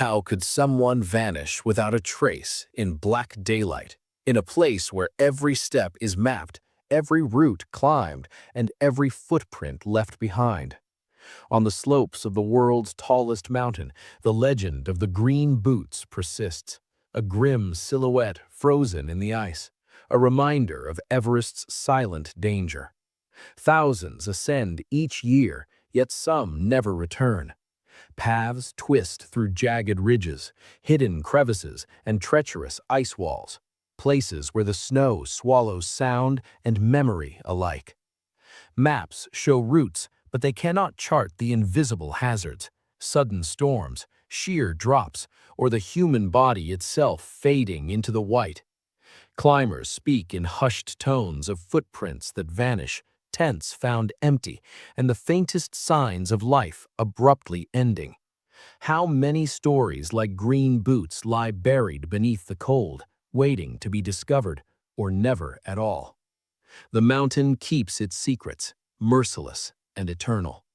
How could someone vanish without a trace in black daylight, in a place where every step is mapped, every route climbed, and every footprint left behind? On the slopes of the world's tallest mountain, the legend of the green boots persists, a grim silhouette frozen in the ice, a reminder of Everest's silent danger. Thousands ascend each year, yet some never return. Paths twist through jagged ridges, hidden crevices, and treacherous ice walls, places where the snow swallows sound and memory alike. Maps show routes, but they cannot chart the invisible hazards, sudden storms, sheer drops, or the human body itself fading into the white. Climbers speak in hushed tones of footprints that vanish, tents found empty, and the faintest signs of life abruptly ending. How many stories like green boots lie buried beneath the cold, waiting to be discovered, or never at all? The mountain keeps its secrets, merciless and eternal.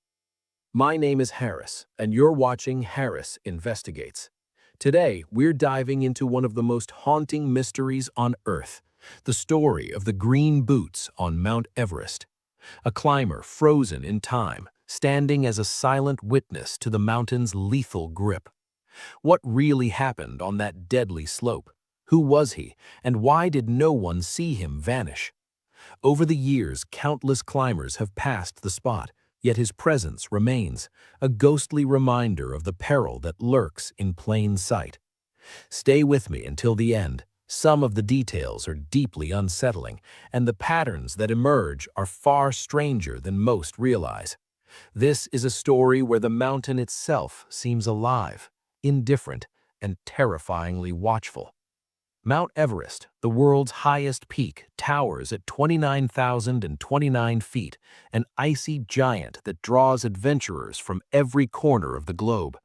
My name is Harris, and you're watching Harris Investigates. Today, we're diving into one of the most haunting mysteries on Earth, the story of the green boots on Mount Everest. A climber frozen in time, standing as a silent witness to the mountain's lethal grip. What really happened on that deadly slope? Who was he, and why did no one see him vanish? Over the years, countless climbers have passed the spot, yet his presence remains, a ghostly reminder of the peril that lurks in plain sight. Stay with me until the end. Some of the details are deeply unsettling, and the patterns that emerge are far stranger than most realize. This is a story where the mountain itself seems alive, indifferent, and terrifyingly watchful. Mount Everest, the world's highest peak, towers at 29,029 feet, an icy giant that draws adventurers from every corner of the globe.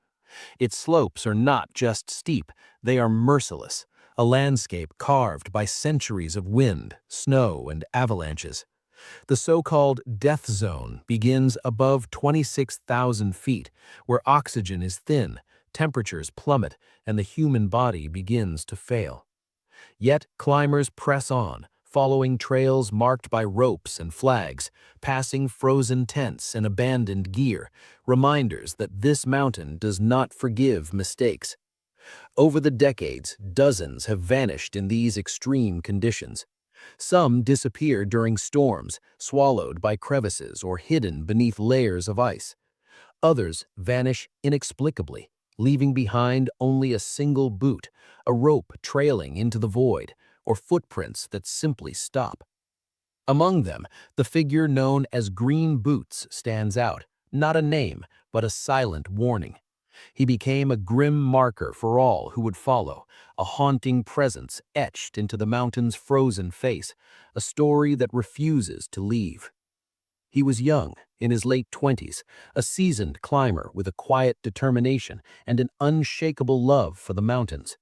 Its slopes are not just steep, they are merciless, a landscape carved by centuries of wind, snow, and avalanches. The so-called death zone begins above 26,000 feet, where oxygen is thin, temperatures plummet, and the human body begins to fail. Yet climbers press on, following trails marked by ropes and flags, passing frozen tents and abandoned gear, reminders that this mountain does not forgive mistakes. Over the decades, dozens have vanished in these extreme conditions. Some disappear during storms, swallowed by crevices or hidden beneath layers of ice. Others vanish inexplicably, leaving behind only a single boot, a rope trailing into the void, or footprints that simply stop. Among them, the figure known as Green Boots stands out, not a name, but a silent warning. He became a grim marker for all who would follow, a haunting presence etched into the mountain's frozen face, a story that refuses to leave. He was young, in his late 20s, a seasoned climber with a quiet determination and an unshakable love for the mountains.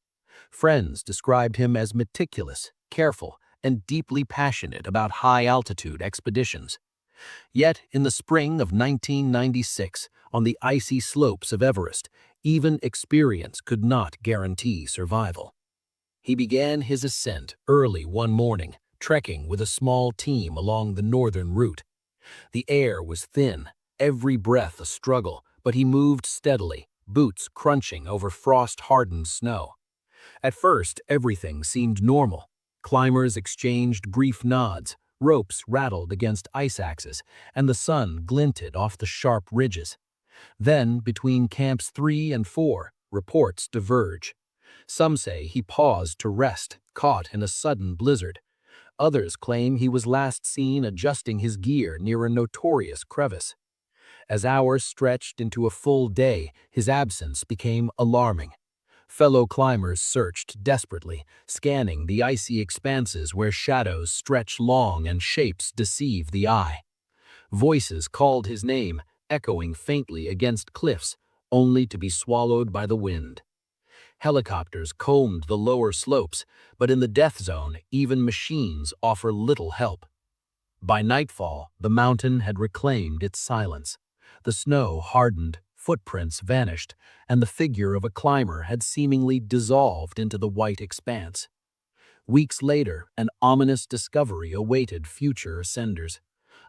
Friends described him as meticulous, careful, and deeply passionate about high-altitude expeditions. Yet, in the spring of 1996, on the icy slopes of Everest, even experience could not guarantee survival. He began his ascent early one morning, trekking with a small team along the northern route. The air was thin, every breath a struggle, but he moved steadily, boots crunching over frost-hardened snow. At first, everything seemed normal. Climbers exchanged brief nods, ropes rattled against ice axes, and the sun glinted off the sharp ridges. Then, between camps 3 and 4, reports diverge. Some say he paused to rest, caught in a sudden blizzard. Others claim he was last seen adjusting his gear near a notorious crevice. As hours stretched into a full day, his absence became alarming. Fellow climbers searched desperately, scanning the icy expanses where shadows stretch long and shapes deceive the eye. Voices called his name, echoing faintly against cliffs, only to be swallowed by the wind. Helicopters combed the lower slopes, but in the death zone, even machines offer little help. By nightfall, the mountain had reclaimed its silence. The snow hardened, Footprints vanished, and the figure of a climber had seemingly dissolved into the white expanse. Weeks later, an ominous discovery awaited future ascenders.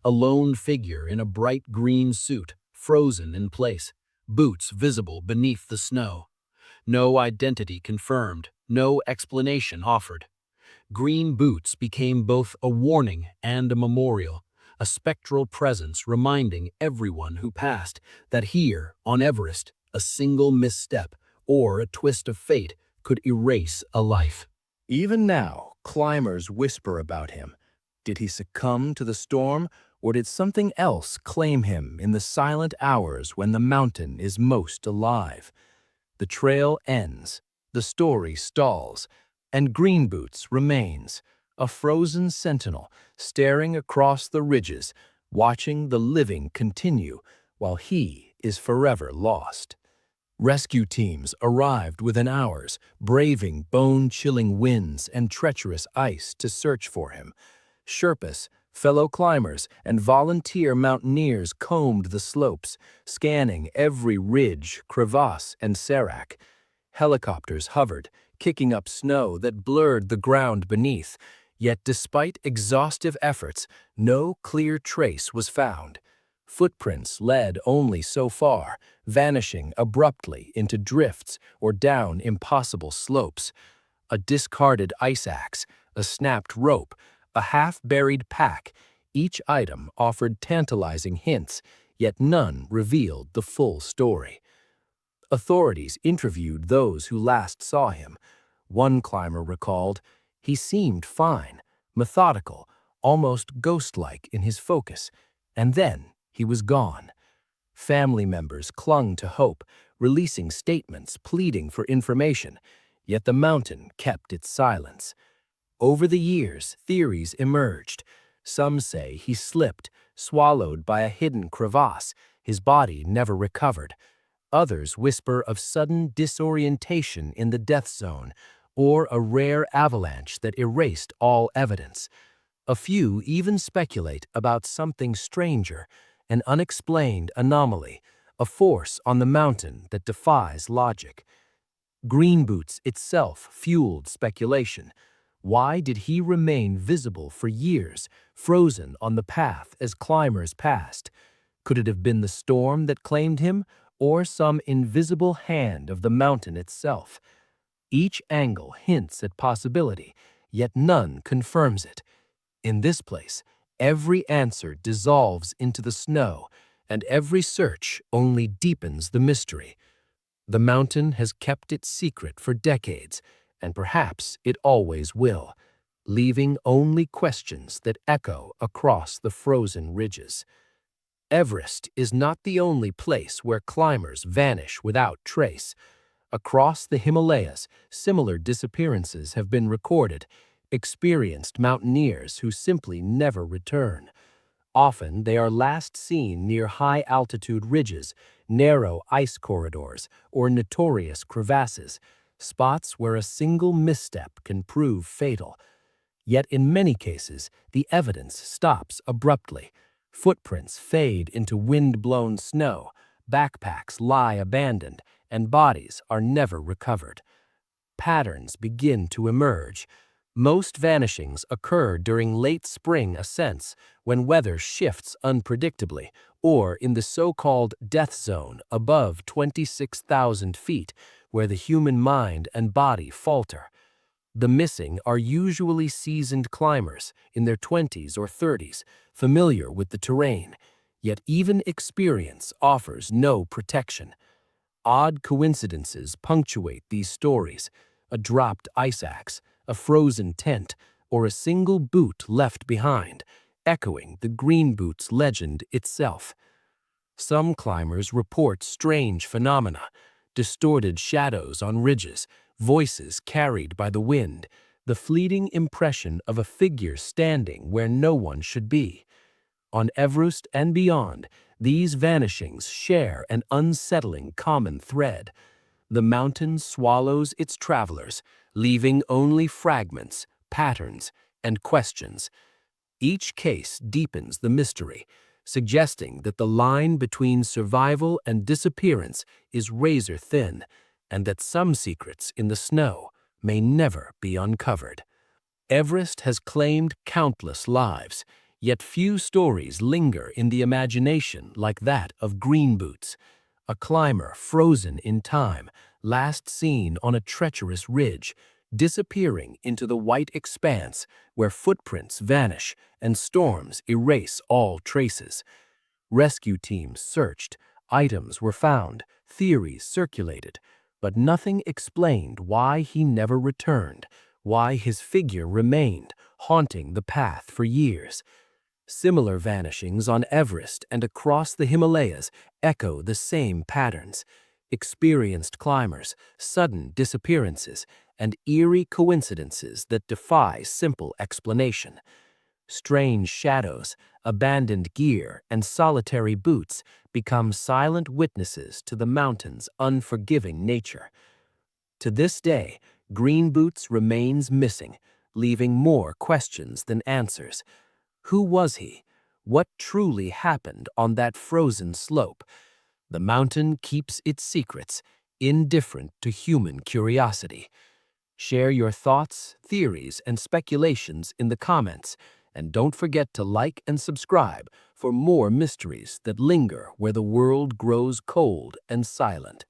A lone figure in a bright green suit, frozen in place, boots visible beneath the snow. No identity confirmed, no explanation offered. Green boots became both a warning and a memorial, a spectral presence reminding everyone who passed that here, on Everest, a single misstep or a twist of fate could erase a life. Even now, climbers whisper about him. Did he succumb to the storm, or did something else claim him in the silent hours when the mountain is most alive? The trail ends, the story stalls, and Green Boots remains, a frozen sentinel staring across the ridges, watching the living continue while he is forever lost. Rescue teams arrived within hours, braving bone-chilling winds and treacherous ice to search for him. Sherpas, fellow climbers, and volunteer mountaineers combed the slopes, scanning every ridge, crevasse, and serac. Helicopters hovered, kicking up snow that blurred the ground beneath, yet despite exhaustive efforts, no clear trace was found. Footprints led only so far, vanishing abruptly into drifts or down impossible slopes. A discarded ice axe, a snapped rope, a half-buried pack, each item offered tantalizing hints, yet none revealed the full story. Authorities interviewed those who last saw him. One climber recalled, "He seemed fine, methodical, almost ghost-like in his focus, and then he was gone." Family members clung to hope, releasing statements pleading for information, yet the mountain kept its silence. Over the years, theories emerged. Some say he slipped, swallowed by a hidden crevasse, his body never recovered. Others whisper of sudden disorientation in the death zone, or a rare avalanche that erased all evidence. A few even speculate about something stranger, an unexplained anomaly, a force on the mountain that defies logic. Green Boots itself fueled speculation. Why did he remain visible for years, frozen on the path as climbers passed? Could it have been the storm that claimed him, or some invisible hand of the mountain itself? Each angle hints at possibility, yet none confirms it. In this place, every answer dissolves into the snow, and every search only deepens the mystery. The mountain has kept its secret for decades, and perhaps it always will, leaving only questions that echo across the frozen ridges. Everest is not the only place where climbers vanish without trace. Across the Himalayas, similar disappearances have been recorded, experienced mountaineers who simply never return. Often they are last seen near high-altitude ridges, narrow ice corridors, or notorious crevasses, spots where a single misstep can prove fatal. Yet in many cases, the evidence stops abruptly. Footprints fade into wind-blown snow, backpacks lie abandoned, and bodies are never recovered. Patterns begin to emerge. Most vanishings occur during late spring ascents when weather shifts unpredictably, or in the so-called death zone above 26,000 feet, where the human mind and body falter. The missing are usually seasoned climbers in their 20s or 30s, familiar with the terrain, yet even experience offers no protection. Odd coincidences punctuate these stories: a dropped ice axe, a frozen tent, or a single boot left behind, echoing the Green Boots legend itself. Some climbers report strange phenomena: distorted shadows on ridges, voices carried by the wind, the fleeting impression of a figure standing where no one should be. On Everest and beyond, these vanishings share an unsettling common thread. The mountain swallows its travelers, leaving only fragments, patterns, and questions. Each case deepens the mystery. suggesting that the line between survival and disappearance is razor thin, and that some secrets in the snow may never be uncovered. Everest has claimed countless lives, yet few stories linger in the imagination like that of Green Boots, a climber frozen in time, last seen on a treacherous ridge, disappearing into the white expanse where footprints vanish and storms erase all traces. Rescue teams searched, items were found, theories circulated, but nothing explained why he never returned, why his figure remained, haunting the path for years. Similar vanishings on Everest and across the Himalayas echo the same patterns: experienced climbers, sudden disappearances, and eerie coincidences that defy simple explanation. Strange shadows, abandoned gear, and solitary boots become silent witnesses to the mountain's unforgiving nature. To this day, Green Boots remains missing, leaving more questions than answers. Who was he? What truly happened on that frozen slope? The mountain keeps its secrets, indifferent to human curiosity. Share your thoughts, theories, and speculations in the comments, and don't forget to like and subscribe for more mysteries that linger where the world grows cold and silent.